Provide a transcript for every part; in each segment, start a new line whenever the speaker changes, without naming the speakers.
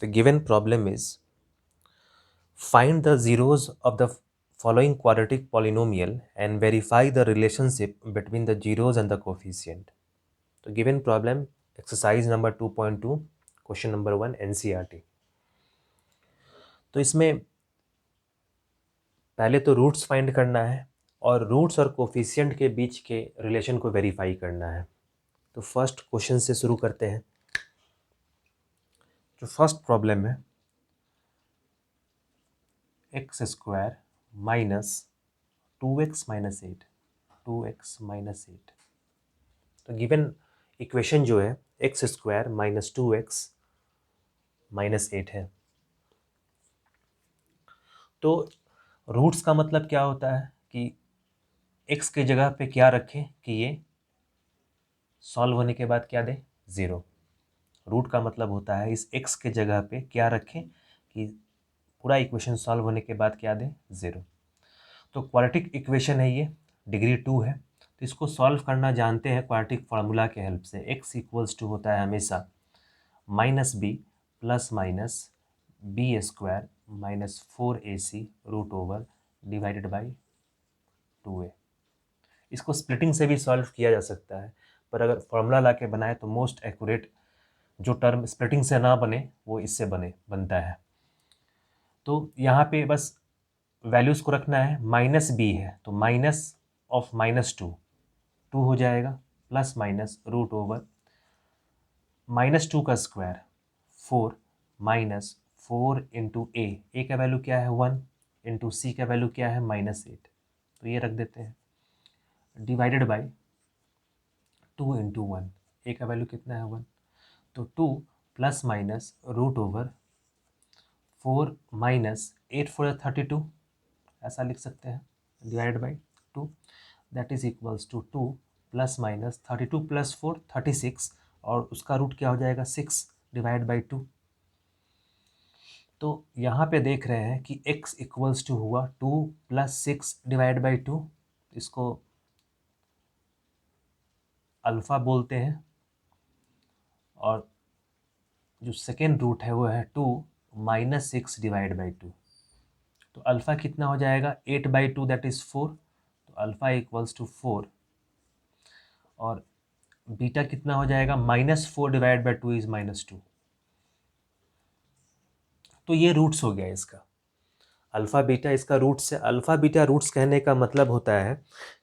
The given problem is find the zeros of the following quadratic polynomial and verify the relationship between the zeros and the coefficient. तो given problem exercise number 2.2 question number 1 NCERT. तो इसमें पहले तो roots find करना है और roots और coefficient के बीच के रिलेशन को वेरीफाई करना है। तो फर्स्ट क्वेश्चन से शुरू करते हैं। जो फर्स्ट प्रॉब्लम है x square minus 2x minus 8 2x minus 8। तो गिवन इक्वेशन जो है x square minus 2x minus 8 है। तो रूट्स का मतलब क्या होता है कि x के जगह पे क्या रखें कि ये सॉल्व होने के बाद क्या दे, 0। रूट का मतलब होता है इस x के जगह पे क्या रखें कि पूरा इक्वेशन सॉल्व होने के बाद क्या दे, 0। तो क्वाड्रेटिक इक्वेशन है, ये डिग्री 2 है। तो इसको सॉल्व करना जानते हैं क्वाड्रेटिक फार्मूला के हेल्प से। x इक्वल्स टू होता है हमेशा minus B plus minus B square minus 4ac root over divided by 2a। इसको स्प्लिटिंग से भी सॉल्व किया जा सकता है, पर अगर फॉर्मूला ला के बनाए तो मोस्ट एक्यूरेट जो टर्म स्प्लिटिंग से ना बने वो इससे बनता है। तो यहाँ पे बस वैल्यूज़ को रखना है। माइनस बी है तो माइनस ऑफ माइनस 2 हो जाएगा plus minus root over minus 2 का स्क्वायर 4 माइनस 4 इंटू ए का वैल्यू क्या है 1 इंटू सी का वैल्यू क्या है माइनस 8। तो ये रख देते हैं डिवाइडेड बाई 2 इंटू 1। ए का वैल्यू कितना है 1। तो 2 plus minus root over 4 minus 8 4 32 ऐसा लिख सकते हैं divided by 2। That is equals to 2 plus minus 32 plus 4 36 और उसका रूट क्या हो जाएगा 6 डिवाइड बाई 2। तो यहाँ पे देख रहे हैं कि x इक्वल्स टू हुआ 2 प्लस 6 डिवाइड बाई 2। इसको अल्फ़ा बोलते हैं और जो सेकेंड रूट है वो है 2 माइनस 6 डिवाइड बाई 2। तो अल्फ़ा कितना हो जाएगा 8 बाई 2 दैट इज़ 4। तो अल्फ़ा इक्वल्स टू 4 और बीटा कितना हो जाएगा minus 4 divide by 2 is minus 2। तो ये रूट्स हो गया इसका अल्फ़ा बीटा। इसका रूट्स है। अल्फ़ा बीटा रूट्स कहने का मतलब होता है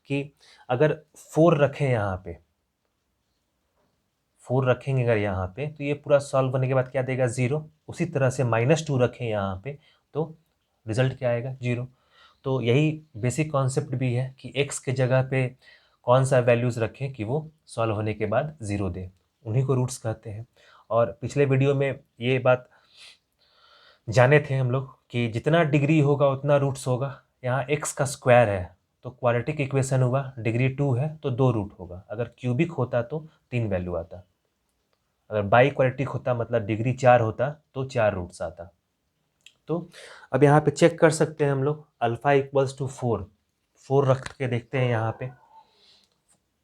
कि अगर 4 रखें यहाँ पे 4 रखेंगे अगर यहाँ पे तो ये पूरा सॉल्व होने के बाद क्या देगा 0। उसी तरह से माइनस 2 रखें यहाँ पे तो रिजल्ट क्या आएगा 0। तो यही बेसिक कॉन्सेप्ट भी है कि x के जगह पे कौन सा वैल्यूज़ रखें कि वो सॉल्व होने के बाद 0 दे, उन्हीं को रूट्स कहते हैं। और पिछले वीडियो में ये बात जाने थे हम लोग कि जितना डिग्री होगा उतना रूट्स होगा। यहाँ x का स्क्वायर है तो क्वाड्रेटिक इक्वेशन हुआ, डिग्री 2 है तो 2 रूट होगा। अगर क्यूबिक होता तो 3 वैल्यू आता। अगर बाई क्वाड्रेटिक होता मतलब डिग्री 4 होता तो 4 रूट्स आता। तो अब यहाँ पे चेक कर सकते हैं हम लोग अल्फ़ा इक्वल्स टू 4 रख के देखते हैं। यहाँ पे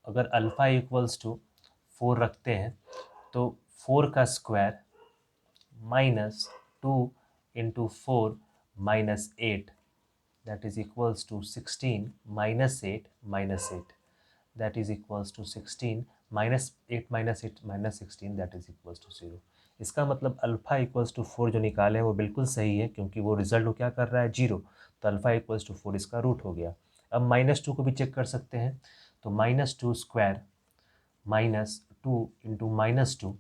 अगर अल्फ़ा इक्वल्स टू 4 रखते हैं तो 4 का square minus 2 into 4 minus 8 that is equals to 16 minus 8 that is equals to 16 minus 8 minus 16 that is equals to 0। इसका मतलब अल्फ़ा इक्वल्स टू 4 जो निकाले हैं वो बिल्कुल सही है क्योंकि वो रिजल्ट को क्या कर रहा है 0। तो अल्फ़ा इक्वल्स टू 4 इसका रूट हो गया। अब माइनस 2 को भी चेक कर सकते हैं। तो minus 2 square minus 2 into minus 2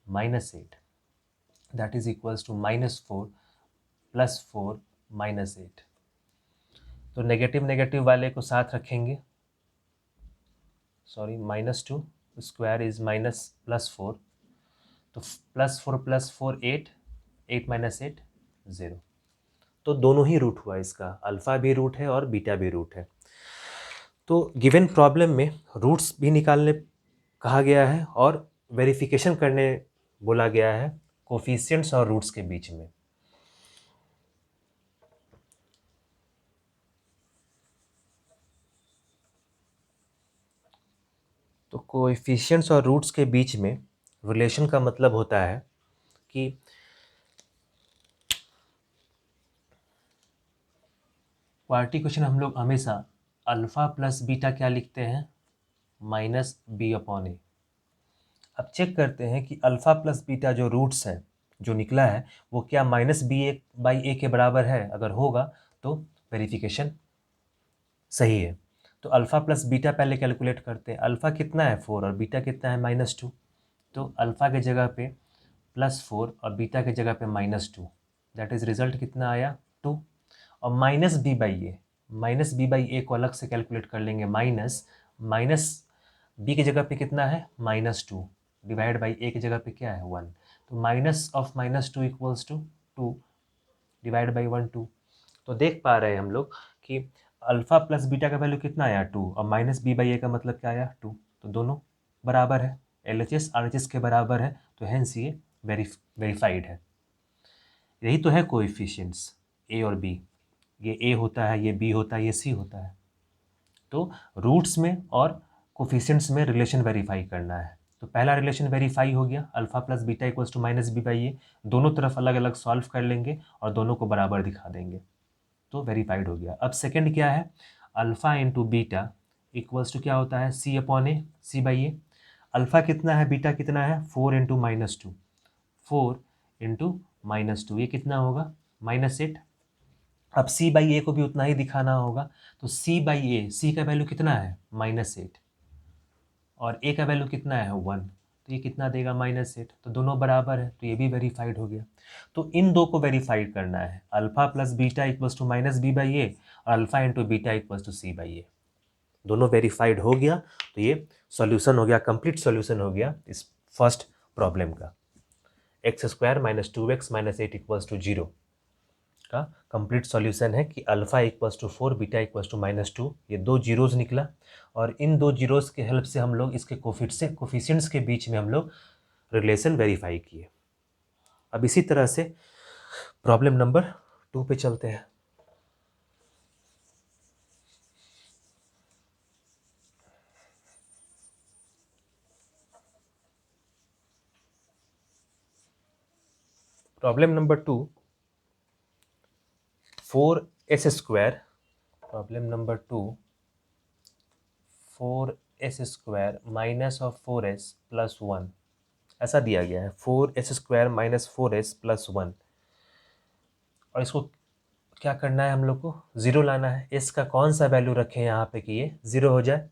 minus 8 that is equals to minus 4 plus 4 minus 8। तो नेगेटिव नेगेटिव वाले को साथ रखेंगे। Sorry minus 2 square is minus plus 4। तो प्लस 4 8 माइनस 8 0। तो दोनों ही रूट हुआ इसका, अल्फ़ा भी रूट है और बीटा भी रूट है। तो गिवन प्रॉब्लम में रूट्स भी निकालने कहा गया है और वेरिफिकेशन करने बोला गया है कोफिशिएंट्स और रूट्स के बीच में। तो कोएफिशिएंट्स और रूट्स के बीच में रिलेशन का मतलब होता है कि क्वाड्रेटिक इक्वेशन हम लोग हमेशा अल्फ़ा प्लस बीटा क्या लिखते हैं, माइनस बी अपॉन ए। अब चेक करते हैं कि अल्फ़ा प्लस बीटा जो रूट्स है जो निकला है वो क्या minus B A by a के बराबर है। अगर होगा तो वेरिफिकेशन सही है। तो अल्फ़ा प्लस बीटा पहले कैलकुलेट करते हैं। अल्फ़ा कितना है 4 और बीटा कितना है -2। तो अल्फ़ा के जगह पे +4 और बीटा के जगह पे -2, दैट इज़ रिजल्ट कितना आया 2। और माइनस बी बाई ए को अलग से कैलकुलेट कर लेंगे। माइनस बी की जगह पे कितना है -2 डिवाइड बाई ए की जगह पे क्या है 1। तो minus of -2 equals to 2 divide by 1 2। तो देख पा रहे हैं हम लोग कि अल्फ़ा प्लस बीटा का वैल्यू कितना आया 2 और माइनस बी बाई ए का मतलब क्या आया 2। तो दोनों बराबर है, LHS RHS के बराबर है, तो हेंस ये वेरीफाइड है। यही तो है कोएफिशिएंट्स ए और बी। ये ए होता है, ये बी होता है, ये सी होता है। तो रूट्स में और कोफिशिएंट्स में रिलेशन वेरीफाई करना है। तो पहला रिलेशन वेरीफाई हो गया, alpha plus beta equals to minus b by a. दोनों तरफ अलग अलग सॉल्व कर लेंगे और दोनों को बराबर दिखा देंगे, तो वेरीफाइड हो गया। अब सेकंड क्या है, alpha into beta equals to क्या होता है c upon a, c by a. Alpha कितना है, बीटा कितना है, 4 इंटू -2, 4 इंटू -2, ये कितना होगा -8। अब सी बाई ए को भी उतना ही दिखाना होगा। तो सी बाई ए, सी का वैल्यू कितना है -8 और ए का वैल्यू कितना है 1, तो ये कितना देगा -8। तो दोनों बराबर है, तो ये भी वेरीफाइड हो गया। तो इन दो को वेरीफाइड करना है, alpha plus beta equals to minus b by a और alpha into beta equals to c by a. दोनों वेरीफाइड हो गया, तो ये सॉल्यूशन हो गया, कंप्लीट सॉल्यूशन हो गया इस फर्स्ट प्रॉब्लम का। x² - 2x - 8 इक्वल्स टू 0 का कंप्लीट सॉल्यूशन है कि alpha equals to 4, beta equals to -2। ये दो जीरोज़ निकला और इन दो जीरोज़ के हेल्प से हम लोग इसके कोफिशिएंट्स के बीच में हम लोग रिलेशन वेरीफाई किए। अब इसी तरह से प्रॉब्लम नंबर 2 पे चलते हैं। Problem number 2, 4s², problem number 2, 4s² minus of 4s plus 1 ऐसा दिया गया है, 4s² - 4s प्लस 1। और इसको क्या करना है, हम लोग को ज़ीरो लाना है। s का कौन सा वैल्यू रखें यहाँ पे कि ये ज़ीरो हो जाए।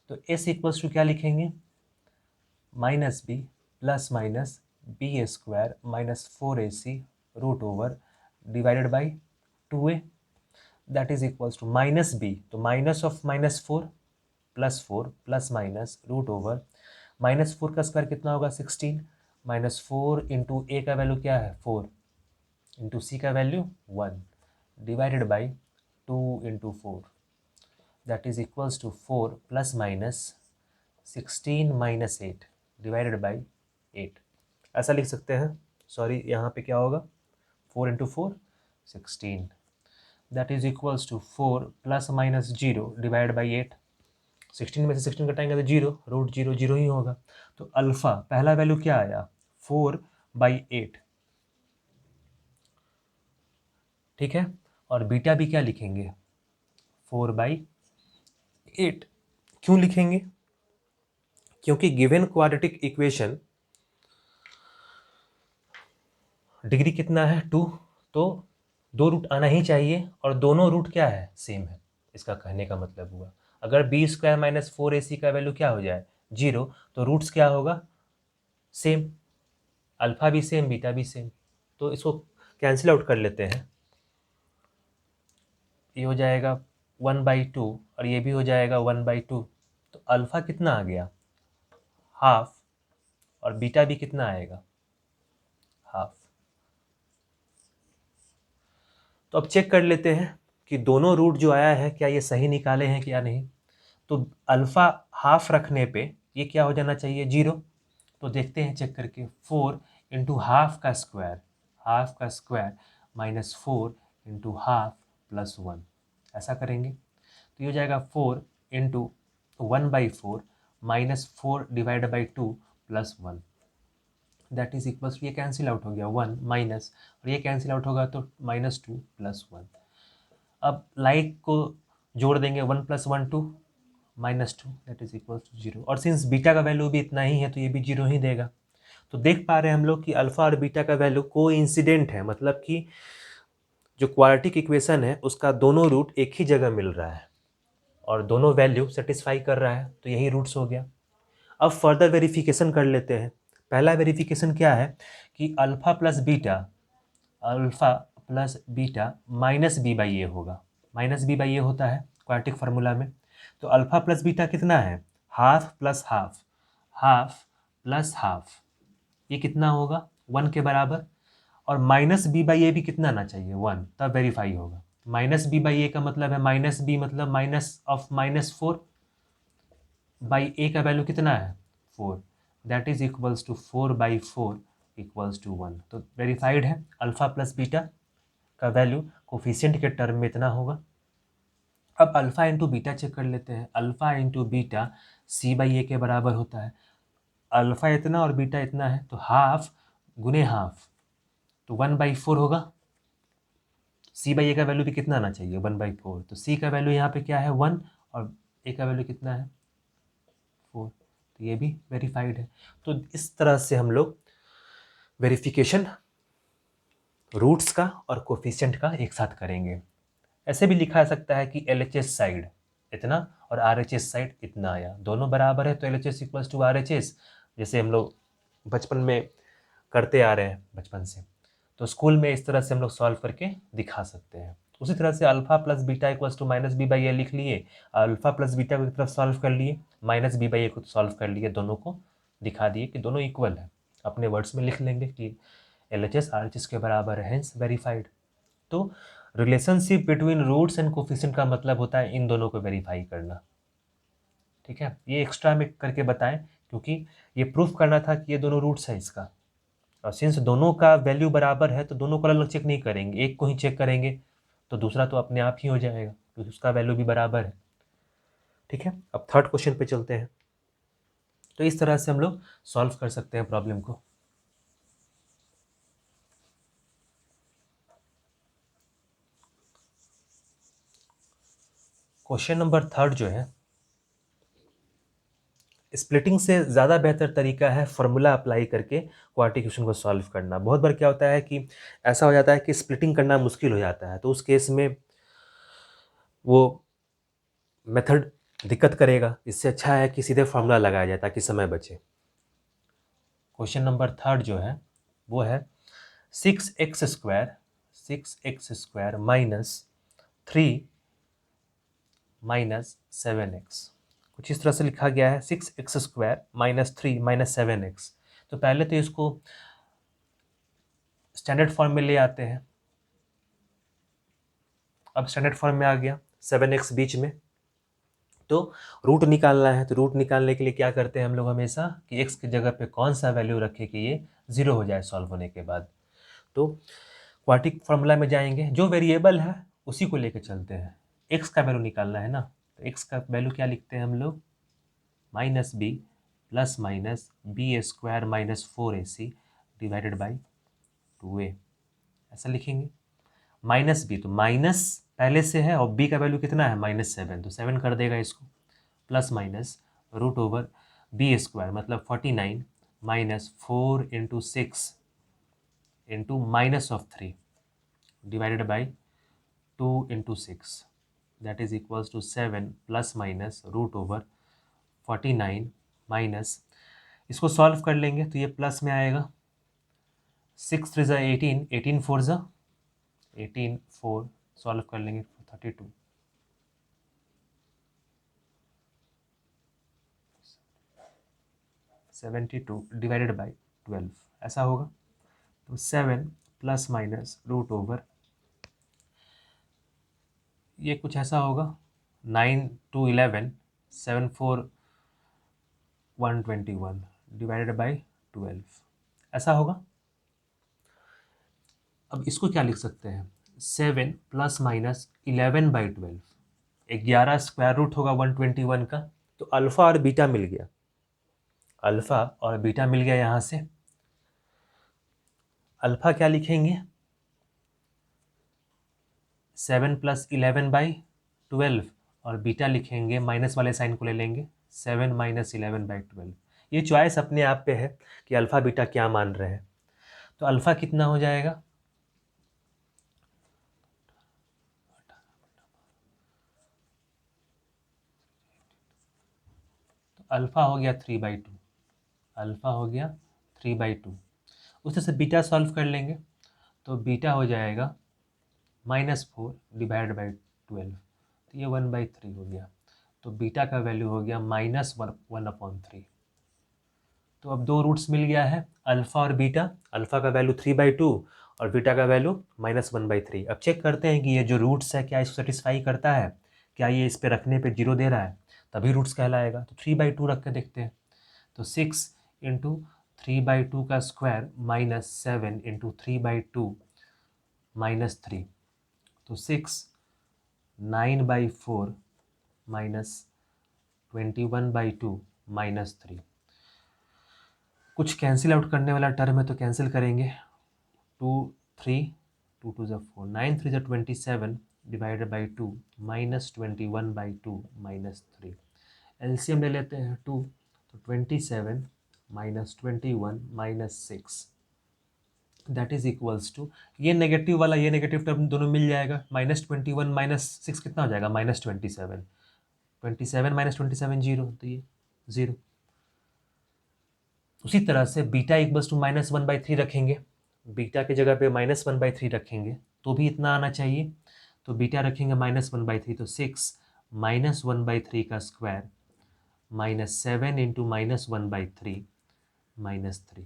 तो s इक्वल्स टू क्या लिखेंगे, -b plus minus b² minus 4ac root over divided by 2a, that is equals to -b, तो minus of -4 plus minus root over -4 का स्क्वायर कितना होगा 16, -4 इंटू a का वैल्यू क्या है 4 इंटू c का value 1 divided by 2 into 4, that is equals to 4 plus minus 16 minus 8 divided by 8। ऐसा लिख सकते हैं, सॉरी यहाँ पे क्या होगा 4 into 4 16, that is equals to 4 plus minus 0 divide by 8। 16 में से 16 घटाएंगे तो 0, रूट 0 0 ही होगा। तो अल्फा पहला वैल्यू क्या आया 4/8, ठीक है। और बीटा भी क्या लिखेंगे 4/8। क्यों लिखेंगे, क्योंकि गिवन क्वाड्रेटिक इक्वेशन डिग्री कितना है 2, तो दो रूट आना ही चाहिए और दोनों रूट क्या है सेम है। इसका कहने का मतलब हुआ अगर b² - 4ac का वैल्यू क्या हो जाए 0, तो रूट्स क्या होगा सेम, अल्फा भी सेम बीटा भी सेम। तो इसको कैंसिल आउट कर लेते हैं, ये हो जाएगा 1/2 और ये भी हो जाएगा 1/2। तो अल्फा कितना आ गया हाफ और बीटा भी कितना आएगा हाफ। तो अब चेक कर लेते हैं कि दोनों रूट जो आया है क्या ये सही निकाले हैं क्या नहीं। तो अल्फा हाफ रखने पे ये क्या हो जाना चाहिए 0। तो देखते हैं चेक करके, 4 इंटू हाफ का स्क्वायर -4 इंटू हाफ प्लस 1, ऐसा करेंगे तो ये हो जाएगा 4 into 1/4 -4 divide by 2 plus 1, that is equals, ये कैंसिल आउट हो गया 1 माइनस और ये कैंसिल आउट होगा तो -2 प्लस 1। अब लाइक को जोड़ देंगे, 1 + 1 2 -2 दैट इज इक्वल टू 0। और सिंस बीटा का वैल्यू भी इतना ही है तो ये भी 0 ही देगा। तो देख पा रहे हैं हम लोग कि अल्फा और बीटा का वैल्यू कोइंसिडेंट है, मतलब कि जो क्वाड्रेटिक इक्वेशन है उसका दोनों रूट एक ही जगह मिल रहा है और दोनों वैल्यू सेटिस्फाई कर रहा है, तो यही रूट्स हो गया। अब फर्दर वेरिफिकेशन कर लेते हैं। पहला वेरिफिकेशन क्या है कि alpha plus beta minus b by a होगा। माइनस बी बाई ए होता है क्वाड्रेटिक फार्मूला में। तो अल्फा प्लस बीटा कितना है, half plus half, half plus half, ये कितना होगा 1 के बराबर। और माइनस बी बाई ए भी कितना आना चाहिए 1, तब वेरीफाई होगा। माइनस बी बाई ए का मतलब है माइनस बी मतलब माइनस ऑफ -4 बाई ए का वैल्यू कितना है 4, that is equals to 4/4 equals to 1। तो वेरीफाइड है अल्फा प्लस बीटा का वैल्यू कोफिशिएंट के टर्म में इतना होगा। अब अल्फा इंटू बीटा चेक कर लेते हैं। Alpha into beta c by a के बराबर होता है। अल्फा इतना और बीटा इतना है तो हाफ गुने हाफ, तो 1/4 होगा। सी बाई ए का वैल्यू भी कितना आना चाहिए 1/4, तो सी का वैल्यू यहाँ पे क्या है 1 और ए का वैल्यू कितना है 4, तो ये भी वेरीफाइड है। तो इस तरह से हम लोग वेरिफिकेशन रूट्स का और कोफिशिएंट का एक साथ करेंगे। ऐसे भी लिखा जा सकता है कि LHS साइड इतना और RHS साइड इतना आया, दोनों बराबर है तो LHS इक्वल्स टू RHS, जैसे हम लोग बचपन में करते आ रहे हैं बचपन से। तो स्कूल में इस तरह से हम लोग सॉल्व करके दिखा सकते हैं। उसी तरह से alpha plus beta equals to minus b by a लिख लिए, अल्फा प्लस बीटा को एक तरफ सॉल्व कर लिए, माइनस बी बाई ए को सॉल्व कर लिए, दोनों को दिखा दिए कि दोनों इक्वल है। अपने वर्ड्स में लिख लेंगे कि LHS RHS के बराबर है, हेंस वेरीफाइड। तो relationship between roots and coefficient का मतलब होता है इन दोनों को वेरीफाई करना। ठीक है, ये एक्स्ट्रा में करके बताएं क्योंकि ये प्रूफ करना था कि ये दोनों रूट्स है इसका। और सिंस दोनों का वैल्यू बराबर है तो दोनों को अलग अलग चेक नहीं करेंगे, एक को ही चेक करेंगे, तो दूसरा तो अपने आप ही हो जाएगा क्योंकि उसका वैल्यू भी बराबर है। ठीक है, अब थर्ड क्वेश्चन पे चलते हैं। तो इस तरह से हम लोग सॉल्व कर सकते हैं प्रॉब्लम को। क्वेश्चन नंबर थर्ड जो है, स्प्लिटिंग से ज़्यादा बेहतर तरीका है फार्मूला अप्लाई करके क्वाड्रेटिक इक्वेशन को सॉल्व करना। बहुत बार क्या होता है कि ऐसा हो जाता है कि स्प्लिटिंग करना मुश्किल हो जाता है, तो उस केस में वो मेथड दिक्कत करेगा। इससे अच्छा है कि सीधे फार्मूला लगाया जाए ताकि समय बचे। क्वेश्चन नंबर थर्ड जो है वो है 6x² माइनस 3 माइनस 7x। कुछ इस तरह से लिखा गया है 6x² माइनस 3 माइनस 7x। तो पहले तो इसको स्टैंडर्ड फॉर्म में ले आते हैं। अब स्टैंडर्ड फॉर्म में आ गया 7x बीच में, तो रूट निकालना है। तो रूट निकालने के लिए क्या करते हैं हम लोग हमेशा कि x की जगह पे कौन सा वैल्यू रखें कि ये 0 हो जाए सॉल्व होने के बाद। तो क्वाड्रेटिक फार्मूला में जाएंगे, जो वेरिएबल है उसी को लेकर चलते हैं। x का वैल्यू निकालना है ना, तो x का वैल्यू क्या लिखते हैं हम लोग -b plus minus b² minus 4ac divided by 2a, ऐसा लिखेंगे। -b तो माइनस पहले से है और b का वैल्यू कितना है -7, तो 7 कर देगा इसको, प्लस माइनस √b² मतलब 49 minus 4 into 6 into minus of 3 divided by 2 into 6 that is equals to 7 plus minus √49 minus, इसको सॉल्व कर लेंगे तो ये प्लस में आएगा। 6 3 ज़ा 18, 18 4 ज़ा 18 4 सॉल्व कर लेंगे 32, 72 डिवाइडेड बाई 12 ऐसा होगा। तो 7 प्लस माइनस √ ये कुछ ऐसा होगा 9 2 11 7 4 121 डिवाइडेड बाई 12 ऐसा होगा। अब इसको क्या लिख सकते हैं 7 प्लस माइनस 11/12, 11 स्क्वायर रूट होगा 121 का। तो अल्फ़ा और बीटा मिल गया, अल्फ़ा और बीटा मिल गया। यहाँ से अल्फ़ा क्या लिखेंगे 7 + 11/12 और बीटा लिखेंगे, माइनस वाले साइन को ले लेंगे, 7 - 11/12। ये चॉइस अपने आप पे है कि अल्फ़ा बीटा क्या मान रहे हैं। तो अल्फ़ा कितना हो जाएगा, तो अल्फ़ा हो गया 3/2, अल्फ़ा हो गया 3/2। उससे से बीटा सॉल्व कर लेंगे, तो बीटा हो जाएगा -4 /12, तो ये 1/3 हो गया। तो बीटा का वैल्यू हो गया -1/3। तो अब दो रूट्स मिल गया है, अल्फ़ा और बीटा। अल्फ़ा का वैल्यू 3/2 और बीटा का वैल्यू -1/3। अब चेक करते हैं कि ये जो रूट्स है क्या इसको सेटिस्फाई करता है, क्या ये इस पे रखने पे 0 दे रहा है, तभी रूट्स कहलाएगा। तो 3/2 रख के देखते हैं, तो 6 × 3/2 का स्क्वायर -7 × 3/2 -3, तो 6 9/4 -21/2 -3। कुछ कैंसिल आउट करने वाला टर्म है तो कैंसिल करेंगे, 2 3 2 2 ज़ा 4, 9 3 ज़ा 27 /2 -21/2 -3। एलसीएम ले लेते हैं 2, तो 27 -21 -6, दैट इज इक्वल्स टू, ये नेगेटिव वाला ये नेगेटिव टर्म दोनों मिल जाएगा, -21 -6 कितना हो जाएगा, -27, 27 -27 0, तो ये 0। उसी तरह से बीटा इक्वल्स टू -1/3 रखेंगे, बीटा की जगह पे -1/3 रखेंगे तो भी इतना आना चाहिए। तो बीटा रखेंगे -1/3, तो 6 -1/3 का स्क्वायर -7 × -1/3 -3,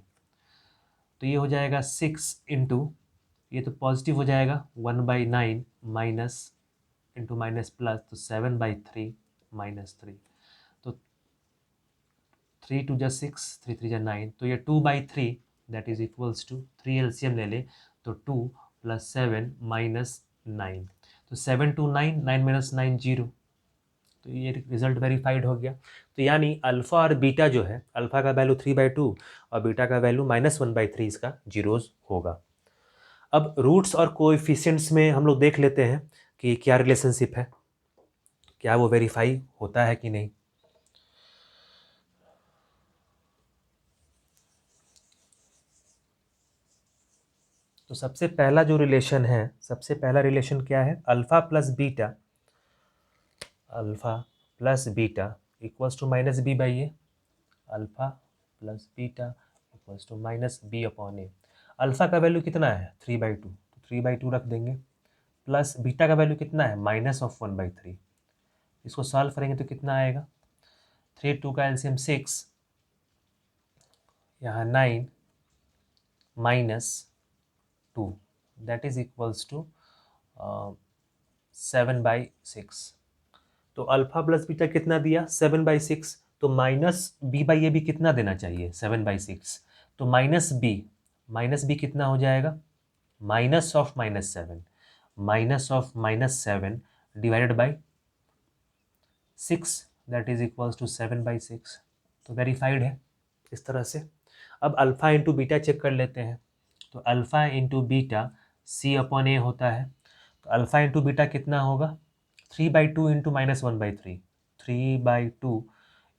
तो ये हो जाएगा 6 इंटू, ये तो पॉजिटिव हो जाएगा 1/9 माइनस इंटू माइनस प्लस, तो 7/3 -3, तो 3 2 ज़ा 6, 3 3 ज़ा 9, तो ये 2/3 that is equals to 3 LCM ले ले, तो 2 + 7 -9, तो 7 2 9 9 - 9 0, तो ये रिजल्ट वेरीफाइड हो गया। तो यानी अल्फ़ा और बीटा जो है, अल्फ़ा का वैल्यू 3/2 और बीटा का वैल्यू -1/3 इसका जीरोस होगा। अब रूट्स और कोएफिशिएंट्स में हम लोग देख लेते हैं कि क्या रिलेशनशिप है, क्या वो वेरीफाई होता है कि नहीं। तो सबसे पहला जो रिलेशन है, सबसे पहला रिलेशन क्या है, alpha plus beta, alpha plus beta equals to -b/a, alpha plus beta equals to -b/a। Alpha का वैल्यू कितना है 3/2, तो 3/2 रख देंगे, प्लस बीटा का वैल्यू कितना है -1/3। इसको सॉल्व करेंगे तो कितना आएगा, 3 2 का एलसीएम 6, यहाँ 9 -2 दैट इज इक्वल्स टू 7/6। तो अल्फा प्लस बीटा कितना दिया 7/6, तो -b/a भी कितना देना चाहिए 7/6, तो -b कितना हो जाएगा, -7 -7 divided by 6 that is equals to 7/6। तो वेरीफाइड है इस तरह से। अब अल्फ़ा इंटू बीटा चेक कर लेते हैं, तो अल्फ़ा इंटू बीटा c/a होता है, तो अल्फ़ा इंटू बीटा कितना होगा 3/2 इंटू -1/3, 3/2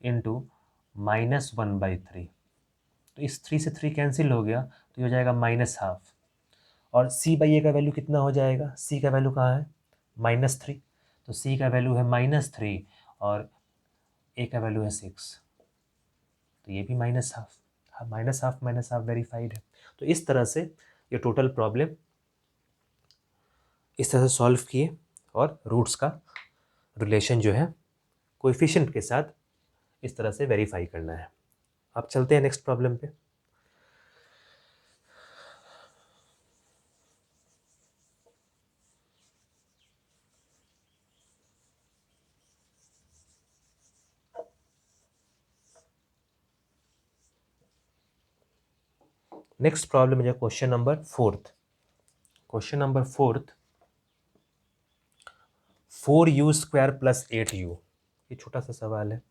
इंटू -1/3, तो इस 3 से 3 कैंसिल हो गया, तो ये हो जाएगा -12। और c/a का वैल्यू कितना हो जाएगा, c का वैल्यू कहाँ है -3, तो c का वैल्यू है -3 और a का वैल्यू है 6, तो ये भी -12, -12 वेरीफाइड है। तो इस तरह से ये टोटल प्रॉब्लम इस तरह से सॉल्व किए और रूट्स का रिलेशन जो है कोएफिशिएंट के साथ इस तरह से वेरीफाई करना है। अब चलते हैं नेक्स्ट प्रॉब्लम पे। नेक्स्ट प्रॉब्लम है question number 4th। Question number 4th, 4u² + 8u, ये छोटा सा सवाल है।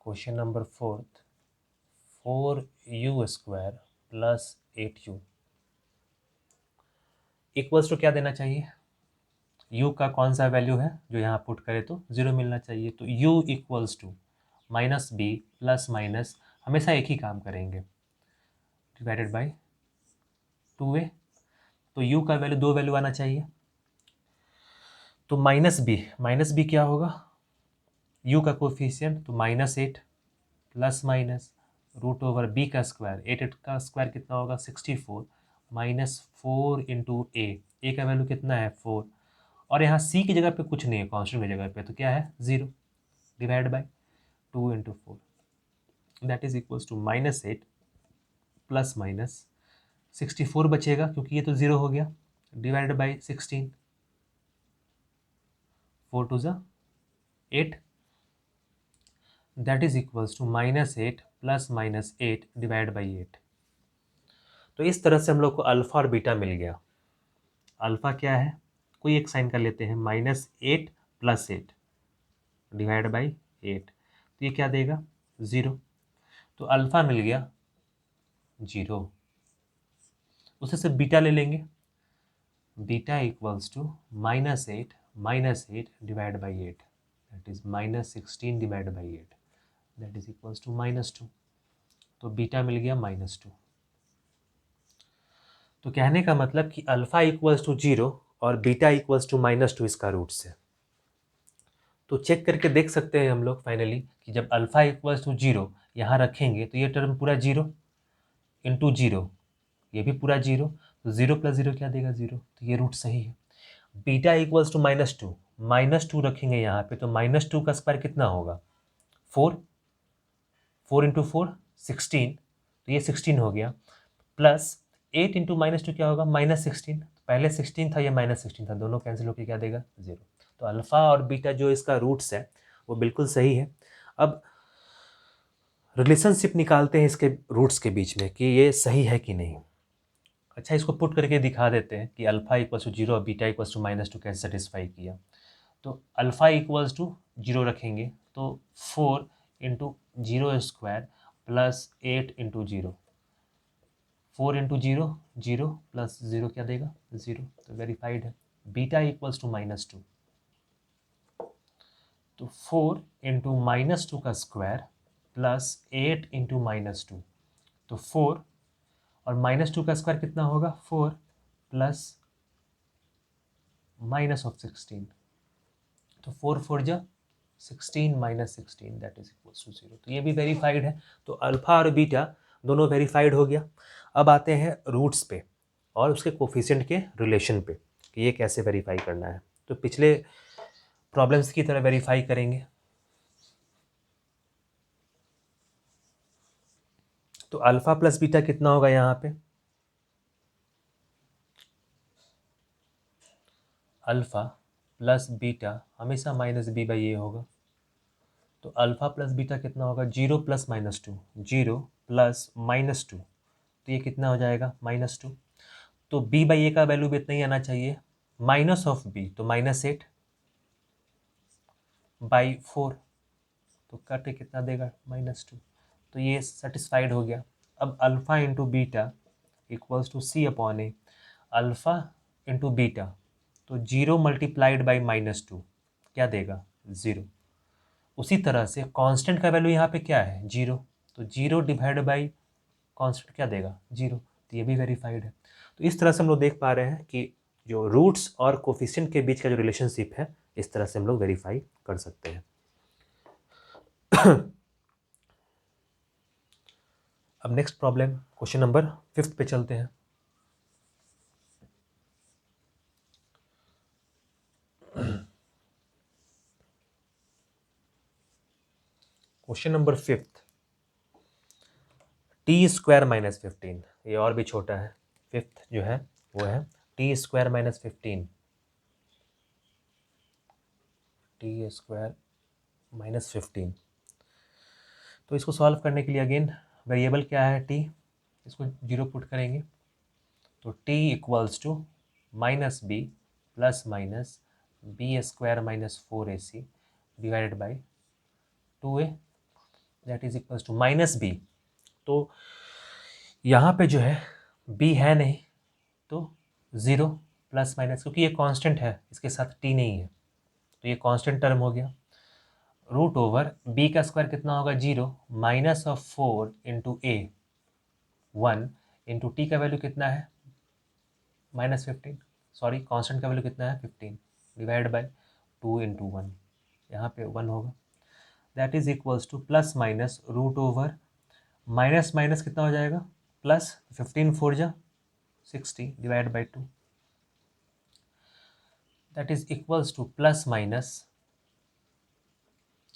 Question number 4th, 4u² + 8u equals to क्या देना चाहिए, u का कौन सा वैल्यू है जो यहाँ पुट करे तो 0 मिलना चाहिए। तो u equals to minus B plus minus, हमेशा एक ही काम करेंगे, डिवाइडेड बाई 2a। तो u का वैल्यू 2 वैल्यू आना चाहिए। तो माइनस बी क्या होगा, u का कोफिशिएंट, तो -8 plus minus root over B का स्क्वायर, 8 का स्क्वायर कितना होगा 64, -4 इंटू ए का वैल्यू कितना है 4, और यहाँ c की जगह पे कुछ नहीं है, कॉन्स्टेंट की जगह पे, तो क्या है 0, divide by 2 into 4, that is equals to -8 plus minus 64 बचेगा क्योंकि ये तो 0 हो गया, डिवाइड बाई 16, 4 टू ज़ा 8, that is equals to -8 plus -8 divide by 8। तो इस तरह से हम लोग को अल्फ़ा और बीटा मिल गया। अल्फ़ा क्या है, कोई एक साइन कर लेते हैं, -8 प्लस 8 डिवाइड बाई 8, तो ये क्या देगा 0। तो अल्फ़ा मिल गया 0। उसे से बीटा ले लेंगे, beta equals to -8 divide by 8, that is -16 divide by 8, that is equals to -2। तो बीटा मिल गया -2। तो कहने का मतलब कि अल्फ़ा इक्वल्स टू 0 और बीटा इक्वल्स टू -2 इसका रूट्स है। तो चेक करके देख सकते हैं हम लोग फाइनली कि जब अल्फ़ा इक्वल्स टू 0 यहाँ रखेंगे तो ये टर्म पूरा 0 इंटू 0, ये भी पूरा 0, तो 0 प्लस 0 क्या देगा 0, तो ये रूट सही है। बीटा इक्वल्स टू -2 रखेंगे यहाँ पे, तो -2 का स्क्वायर कितना होगा 4, 4 इंटू 4 16, तो ये 16 हो गया, प्लस 8 इंटू -2 क्या होगा -16, पहले 16 था, ये -16 था, दोनों कैंसिल होकर क्या देगा 0। तो अल्फ़ा और बीटा जो इसका रूट्स है वो बिल्कुल सही है। अब रिलेशनशिप निकालते हैं इसके रूट्स के बीच में कि ये सही है कि नहीं। अच्छा, इसको पुट करके दिखा देते हैं कि अल्फ़ा इक्वल्स टू 0 और बीटा इक्वल्स टू -2 कैसे सेटिस्फाई किया। तो अल्फ़ा इक्वल्स टू 0 रखेंगे तो 4 into 0 square plus 8 into 0, 4 into 0 0 plus 0 क्या देगा 0, तो वेरीफाइड है। बीटा इक्वल्स टू -2, तो 4 इंटू -2 का स्क्वायर प्लस 8 इंटू -2, तो 4 और -2 का स्क्वायर कितना होगा 4 प्लस -16, तो 4 4 जा 16 -16, दैट इज इक्वल्स टू 0। तो ये भी वेरीफाइड है। तो अल्फ़ा और बीटा दोनों वेरीफाइड हो गया। अब आते हैं रूट्स पे और उसके कोफिशिएंट के रिलेशन पे कि ये कैसे वेरीफाई करना है। तो पिछले प्रॉब्लम्स की तरह वेरीफाई करेंगे। तो अल्फ़ा प्लस बीटा कितना होगा यहाँ पे, अल्फ़ा प्लस बीटा हमेशा -b/a होगा। तो अल्फ़ा प्लस बीटा कितना होगा 0 प्लस -2, 0 प्लस -2, तो ये कितना हो जाएगा -2। तो b/a का वैल्यू भी इतना ही आना चाहिए, माइनस ऑफ b तो -8 बाई 4, तो काटे कितना देगा -2, तो ये सेटिस्फाइड हो गया। अब alpha into beta equals to c/a, alpha into beta, तो 0 मल्टीप्लाइड बाई -2 क्या देगा 0। उसी तरह से कांस्टेंट का वैल्यू यहाँ पे क्या है 0, तो 0 डिवाइड बाई कांस्टेंट क्या देगा 0, तो ये भी वेरीफाइड है। तो इस तरह से हम लोग देख पा रहे हैं कि जो रूट्स और कोफिशिएंट के बीच का जो रिलेशनशिप है इस तरह से हम लोग वेरीफाई कर सकते हैं। अब नेक्स्ट प्रॉब्लम क्वेश्चन नंबर 5 पे चलते हैं। क्वेश्चन नंबर 5, t² -15, ये और भी छोटा है, 5th जो है वो है t² -15, t² -15। तो इसको सॉल्व करने के लिए अगेन वेरिएबल क्या है t, इसको 0 पुट करेंगे, तो t equals to -b plus minus b² -4ac divided by 2a, that is equals to -b। तो यहाँ पे जो है b है नहीं तो 0, प्लस माइनस, क्योंकि ये कांस्टेंट है, इसके साथ टी नहीं है तो ये कांस्टेंट टर्म हो गया। रूट ओवर बी का स्क्वायर कितना होगा 0, minus of 4 into A 1 into T का वैल्यू कितना है -15, सॉरी कांस्टेंट का वैल्यू कितना है 15 डिवाइड बाय 2 इंटू 1, यहाँ पे 1 होगा। That is equals to plus minus root over minus minus कितना हो जाएगा प्लस 15 4 जा 60 divide by 2, that is equals to plus minus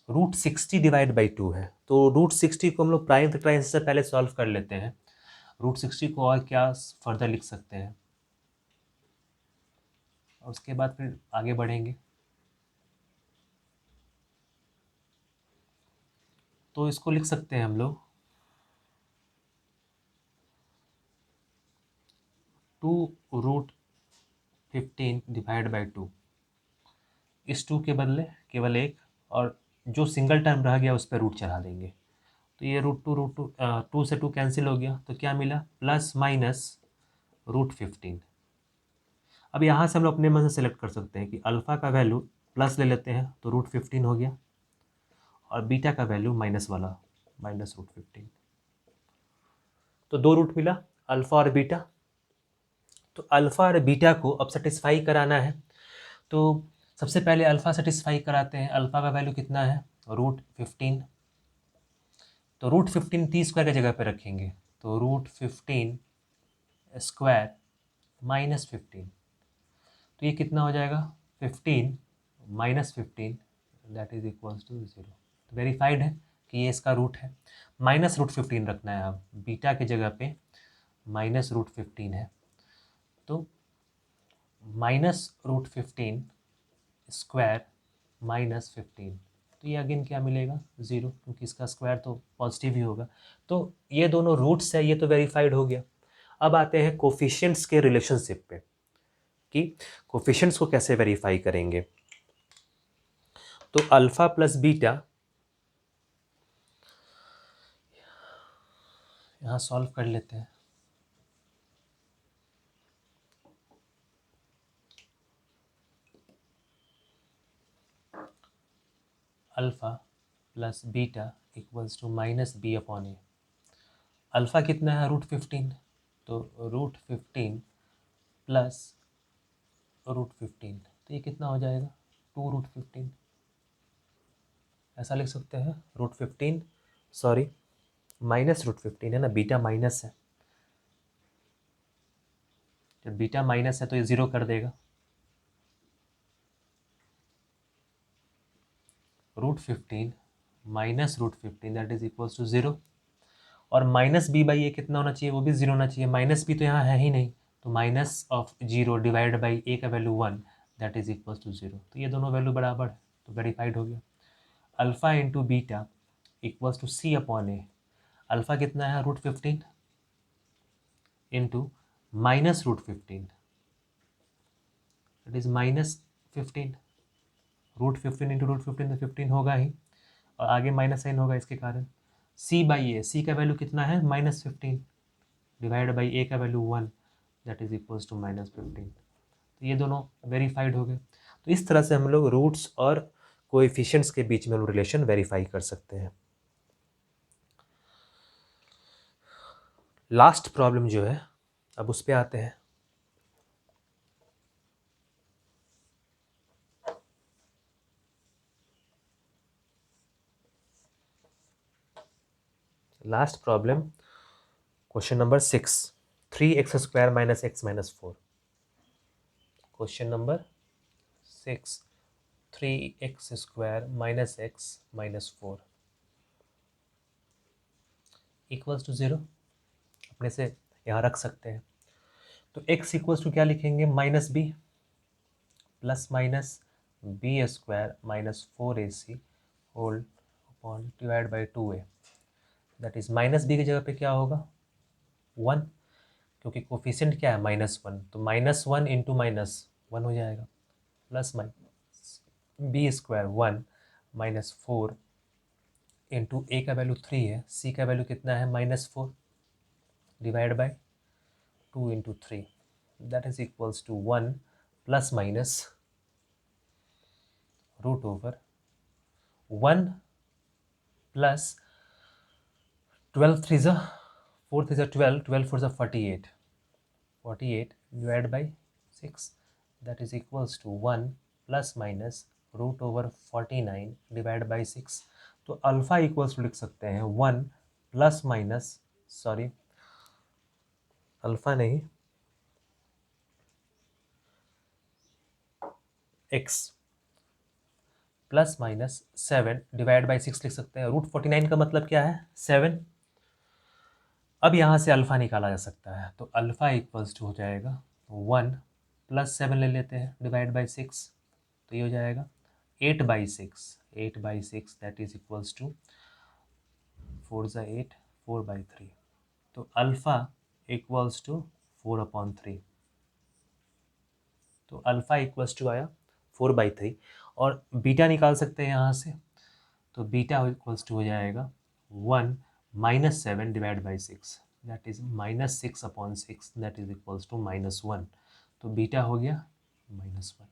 root 60 divide by 2 है। तो रूट 60 को हम लोग प्राइम फैक्टराइजेशन से पहले सॉल्व कर लेते हैं। रूट 60 को और क्या फर्दर लिख सकते हैं और उसके बाद फिर आगे बढ़ेंगे। तो इसको लिख सकते हैं हम लोग 2 रूट 15 डिवाइड बाई 2, इस 2 के बदले केवल एक, और जो सिंगल टर्म रह गया उस पर रूट चढ़ा देंगे। तो ये रूट टू 2 से 2 कैंसिल हो गया, तो क्या मिला प्लस माइनस रूट 15। अब यहाँ से हम लोग अपने मन से सेलेक्ट कर सकते हैं कि अल्फ़ा का वैल्यू प्लस ले लेते हैं तो रूट 15 हो गया, और बीटा का वैल्यू माइनस वाला माइनस रूट 15। तो 2 रूट मिला अल्फ़ा और बीटा। तो अल्फ़ा और बीटा को अब सेटिस्फाई कराना है, तो सबसे पहले अल्फ़ा सेटिस्फाई कराते हैं। अल्फ़ा का वैल्यू कितना है रूट 15, तो रूट 15 टी स्क्वायर की जगह पे रखेंगे, तो रूट 15 स्क्वायर माइनस 15, तो ये कितना हो जाएगा 15 minus 15, that is equals to 0। तो वेरीफाइड है कि ये इसका रूट है। माइनस रूट 15 रखना है, अब बीटा की जगह पे माइनस रूट 15 है, तो माइनस रूट 15 स्क्वायर माइनस 15, तो ये अगेन क्या मिलेगा 0, क्योंकि इसका स्क्वायर तो पॉजिटिव ही होगा। तो ये दोनों रूट्स है, ये तो वेरीफाइड हो गया। अब आते हैं कोफिशिएंट्स के रिलेशनशिप पे कि कोफिशिएंट्स को कैसे वेरीफाई करेंगे। तो अल्फा प्लस बीटा यहाँ सॉल्व कर लेते हैं। Alpha plus beta equals to minus B upon A. Alpha कितना है रूट 15, तो रूट 15 प्लस रूट 15, तो ये कितना हो जाएगा 2 रूट 15, ऐसा लिख सकते हैं रूट 15, सॉरी माइनस रूट 15 है ना, बीटा माइनस है, जब बीटा माइनस है तो ये 0 कर देगा। Root 15 minus root 15 that is equals to 0, और माइनस बी बाई ए कितना होना चाहिए, वो भी 0 होना चाहिए। माइनस बी तो यहाँ है ही नहीं, तो minus of 0 divide by A का value 1 that is equals to 0, तो ये दोनों वैल्यू बराबर है, तो वेरीफाइड हो गया। Alpha into beta equals to C upon A. Alpha कितना है root 15 into minus root 15 that is minus 15, root 15 into root 15 तो 15 होगा ही, और आगे माइनस साइन होगा इसके कारण। सी बाई ए, सी का वैल्यू कितना है -15 डिवाइड बाई ए का value 1 that is equals to -15, तो ये दोनों वेरीफाइड हो गए। तो इस तरह से हम लोग रूट्स और कोएफिशिएंट्स के बीच में हम रिलेशन वेरीफाई कर सकते हैं। लास्ट प्रॉब्लम जो है अब उस पर आते हैं। Last problem question number 6, 3x square minus x minus 4। Question number 6, 3x square minus x minus 4 equals to 0, अपने से यहाँ रख सकते हैं। तो x इक्वल्स टू क्या लिखेंगे minus B plus minus B square minus 4ac whole upon divide by 2a, that is minus B की जगह पे क्या होगा 1, क्योंकि कोफिशिएंट क्या है -1, तो -1 इंटू -1 हो जाएगा, plus minus B square 1 minus 4 into a का वैल्यू 3 है, सी का वैल्यू कितना है -4 divide by 2 into 3, that is equals to 1 plus minus root over 1 plus 12 3 is 4 is 12, 12 4 is 48, 48 divided by 6, that is equals to 1 plus minus root over 49 divide by 6। तो alpha equals to लिख सकते हैं 1 plus minus, sorry alpha नहीं, x plus minus 7 divide by 6 लिख सकते हैं। Root 49 का मतलब क्या है? 7। अब यहाँ से अल्फा निकाला जा सकता है, तो अल्फा इक्वल्स टू हो जाएगा 1 प्लस 7 ले लेते हैं डिवाइड बाई 6, तो ये हो जाएगा 8/6, 8/6 दैट इज इक्वल्स टू 4 ज़ा 8, 4/3। तो अल्फा इक्वल्स टू 4/3, तो अल्फा इक्वल्स टू आया 4/3। और बीटा निकाल सकते हैं यहाँ से, तो बीटा इक्वल्स टू हो जाएगा 1 minus 7 divide by 6, that is -6/6, that is equals to -1। तो बीटा हो गया -1।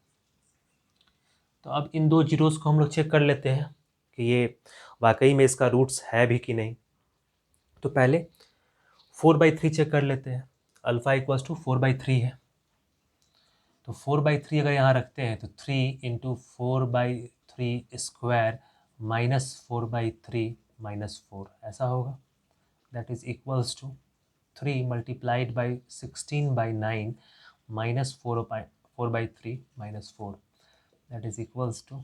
तो अब इन दो जीरोस को हम लोग चेक कर लेते हैं कि ये वाकई में इसका रूट्स है भी कि नहीं। तो पहले 4/3 चेक कर लेते हैं। अल्फा इक्वल्स टू 4/3 है, तो 4/3 अगर यहाँ रखते हैं तो 3 इंटू 4/3 स्क्वायर माइनस 4/3 माइनस 4 ऐसा होगा। That is equals to 3 multiplied by 16/9 माइनस 4/3 minus 4, that is equals to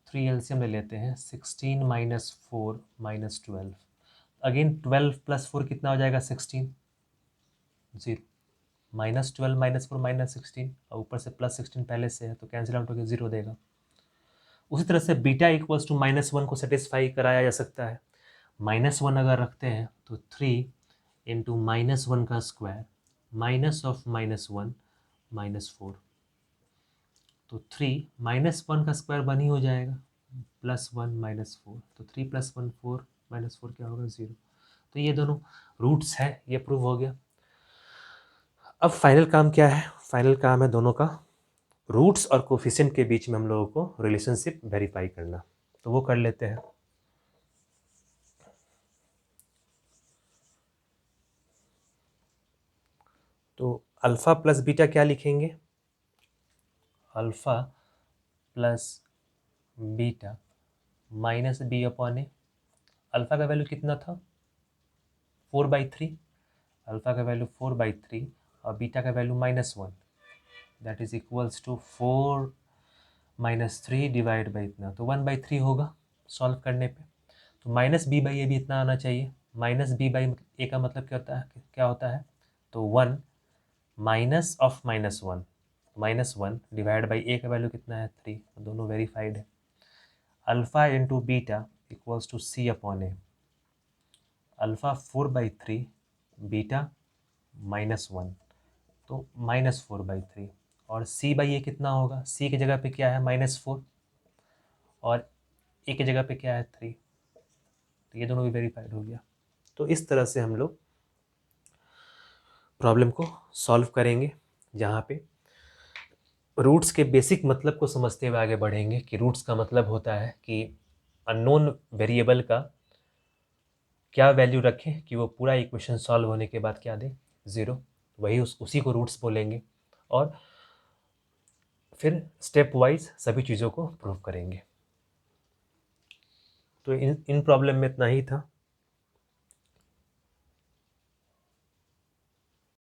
3 LCM ले लेते हैं, 16 माइनस 4 माइनस 12। अगेन 12 प्लस 4 कितना हो जाएगा? 16, 0, -12 -4 -16, और ऊपर से +16 पहले से है तो कैंसिल आउट होकर 0 देगा। उसी तरह से बीटा इक्वल्स टू -1 को सेटिस्फाई कराया जा सकता है। -1 अगर रखते हैं तो 3 इंटू -1 का स्क्वायर माइनस ऑफ -1 -4, तो 3 -1 का स्क्वायर 1 ही हो जाएगा, +1 -4, तो 3 + 1 4 -4 क्या होगा? 0। तो ये दोनों रूट्स है, ये प्रूव हो गया। अब फाइनल काम क्या है? फाइनल काम है दोनों का रूट्स और कोफिशिएंट के बीच में हम लोगों को रिलेशनशिप वेरीफाई करना, तो वो कर लेते हैं। तो अल्फा प्लस बीटा क्या लिखेंगे? Alpha plus beta minus b/a। Alpha का वैल्यू कितना था? 4/3, अल्फा का वैल्यू 4/3 और बीटा का value -1, that is equals to 4 - 3 divide by इतना, तो 1/3 होगा सॉल्व करने पे। तो -b/a भी इतना आना चाहिए। -b/a का मतलब क्या होता है? तो 1 minus of -1, -1 divide by a का वैल्यू कितना है? 3, दोनों वेरीफाइड है। Alpha into beta equals to c/a, alpha 4/3 beta -1, तो -4/3, और c/a कितना होगा? c की जगह पे क्या है? -4, और a की जगह पे क्या है? 3, तो ये दोनों भी वेरीफाइड हो गया। तो इस तरह से हम लोग प्रॉब्लम को सॉल्व करेंगे, जहाँ पे रूट्स के बेसिक मतलब को समझते हुए आगे बढ़ेंगे कि रूट्स का मतलब होता है कि अननोन वेरिएबल का क्या वैल्यू रखें कि वो पूरा इक्वेशन सॉल्व होने के बाद क्या दे? 0, वही उसी को रूट्स बोलेंगे। और फिर स्टेप वाइज सभी चीज़ों को प्रूव करेंगे। तो इन प्रॉब्लम में इतना ही था।